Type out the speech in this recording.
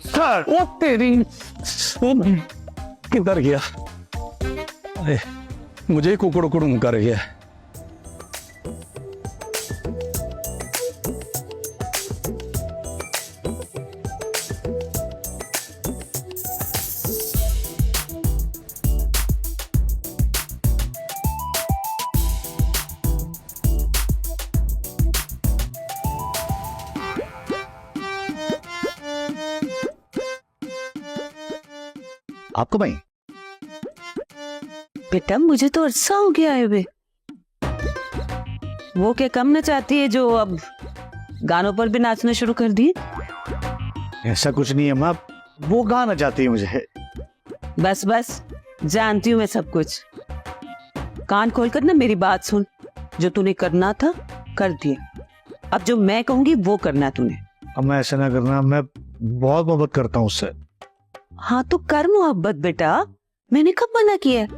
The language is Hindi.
सर ओ तेरी, किधर गया? अरे मुझे ही कुकड़ कुकड़ कर गया। आपको भाई बेटा मुझे तो अरसा हो गया है वे। वो क्या कम न चाहती है जो अब गानों पर भी नाचना शुरू कर दिए? ऐसा कुछ नहीं है माँ, वो गाना चाहती है मुझे। बस बस जानती हूँ मैं सब कुछ। कान खोलकर ना मेरी बात सुन। जो तूने करना था कर दिया, अब जो मैं कहूंगी वो करना तूने। अब मैं ऐसा ना करना, मैं बहुत मोहब्बत करता हूँ उससे। हाँ तो कर मोहब्बत बेटा, मैंने कब मना किया?